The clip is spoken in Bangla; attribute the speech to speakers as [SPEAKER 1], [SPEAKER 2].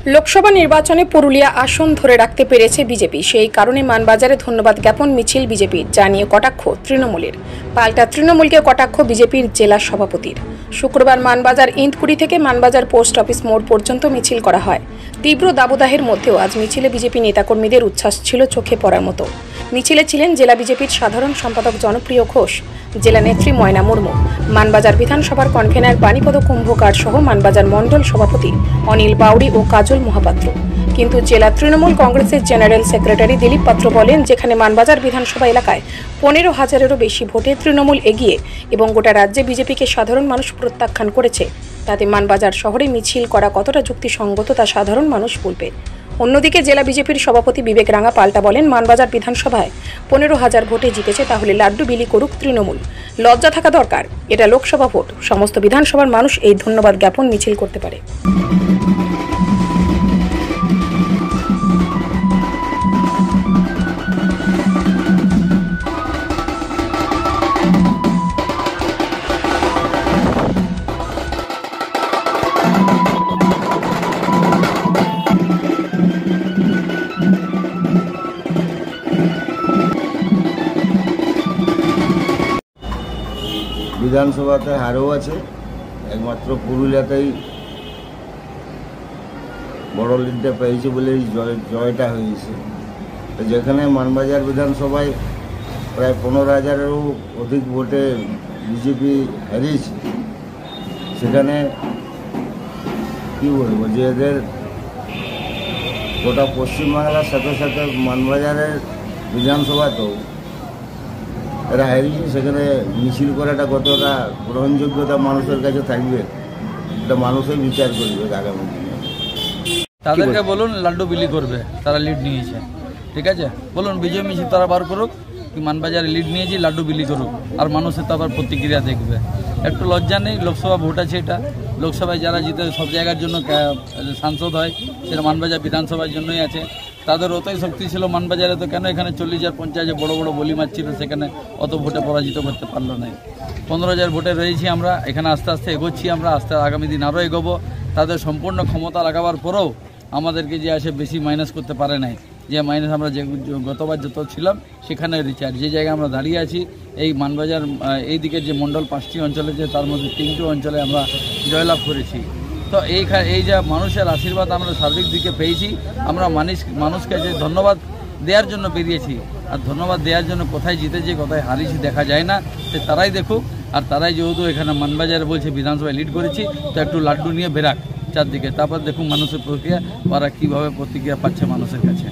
[SPEAKER 1] লোকসভা নির্বাচনে পুরুলিয়া আসন ধরে রাখতে পেরেছে বিজেপি। সেই কারণে মানবাজারে ধন্যবাদ জ্ঞাপন মিছিল বিজেপির, জানিয়ে কটাক্ষ তৃণমূলের। পাল্টা তৃণমূলকে কটাক্ষ বিজেপির জেলা সভাপতির। শুক্রবার মানবাজার ইন্দকুড়ি থেকে মানবাজার পোস্ট অফিস মোড় পর্যন্ত মিছিল করা হয়। তীব্র দাবদাহের মধ্যেও আজ মিছিলে বিজেপি নেতাকর্মীদের উচ্ছ্বাস ছিল চোখে পড়ার মতো। মিছিলে ছিলেন জেলা বিজেপির সাধারণ সম্পাদক জনপ্রিয় ঘোষ, জেলা নেত্রী ময়না মুর্মু, মানবাজার বিধানসভার কনভেনার বাণীপদ কুম্ভকার সহ মানবাজার মণ্ডল সভাপতি অনিল বাউরি ও কাজল মহাপাত্র। কিন্তু জেলা তৃণমূল কংগ্রেসের জেনারেল সেক্রেটারি দিলীপ পাত্র বলেন, যেখানে মানবাজার বিধানসভা এলাকায় 15,000-এরও বেশি ভোটে তৃণমূল এগিয়ে এবং গোটা রাজ্যে বিজেপিকে সাধারণ মানুষ প্রত্যাখ্যান করেছে, তাতে মানবাজার শহরে মিছিল করা কতটা যুক্তিসঙ্গত তা সাধারণ মানুষ বলবে। অন্যদিকে জেলা বিজেপির সভাপতি বিবেক রাঙা পাল্টা বলেন, মানবাজার বিধানসভায় 15,000 ভোটে জিতেছে, তাহলে লাড্ডু বিলি করুক তৃণমূল। লজ্জা থাকা দরকার, এটা লোকসভা ভোট, সমস্ত বিধানসভার মানুষ এই ধন্যবাদ জ্ঞাপন মিছিল করতে পারে।
[SPEAKER 2] বিধানসভাতে হারও আছে, একমাত্র পুরুলিয়াতেই বড় লিডটা পেয়েছে বলেই জয়টা হয়েছে। তো যেখানে মানবাজার বিধানসভায় প্রায় 15,000-এরও অধিক ভোটে বিজেপি হারিয়েছে, সেখানে কী বলবো যে এদের গোটা পশ্চিমবাংলার সাথে সাথে মানবাজারের বিধানসভাতেও এরা হারিয়েছে। সেখানে মিছিল করাটা কতটা গ্রহণযোগ্যতা মানুষের কাছে থাকবে, এটা মানুষই বিচার করবে আগামী দিনে।
[SPEAKER 3] তাদেরকে বলুন লাড্ডু বিলি করবে, তারা লিড নিয়েছে, ঠিক আছে, বলুন বিজয় মিছিল তারা বার করুক, কি মানবাজারে লিড নিয়েছি লাড্ডু বিলি করুক, আর মানুষের তো আবার প্রতিক্রিয়া দেখবে। একটু লজ্জা নেই, লোকসভা ভোট আছে, এটা লোকসভায় যারা জিতে সব জায়গার জন্য সাংসদ হয়, সেটা মানবাজার বিধানসভার জন্যই আছে। তাদের অতই শক্তি ছিল মানবাজারে, তো কেন এখানে 40,000-50,000 বড় বড় বলি মারছিল, সেখানে অত ভোটে পরাজিত করতে পারলো না। 15,000 ভোটে রয়েছি আমরা, এখানে আস্তে আস্তে এগোচ্ছি আমরা, আগামী দিন আরও এগোবো। তাদের সম্পূর্ণ ক্ষমতা লাগাবার পরেও আমাদেরকে যে আসে বেশি মাইনাস করতে পারে নাই, যে মাইনাস আমরা যে গতবার যত ছিলাম সেখানে রিচার্জ, যে জায়গায় আমরা দাঁড়িয়ে আছি এই মানবাজার এই দিকের যে মণ্ডল 5টি অঞ্চলে, যে তার মধ্যে 3টি অঞ্চলে আমরা জয়লাভ করেছি। তো এই যে মানুষের আশীর্বাদ আমরা সার্বিক দিকে পেয়েছি, আমরা মানুষকে যে ধন্যবাদ দেওয়ার জন্য বেরিয়েছি, আর ধন্যবাদ দেওয়ার জন্য কোথায় জিতেছি কোথায় হারিয়েছি দেখা যায় না, সে তারাই দেখুক। আর তারাই যেহেতু এখানে মানবাজারে বলছে বিধানসভায় লিড করেছি, তো একটু লাড্ডু নিয়ে বেরাক চারদিকে, তারপর দেখুন মানুষের প্রক্রিয়া, ওরা কীভাবে প্রতিক্রিয়া পাচ্ছে মানুষের কাছে।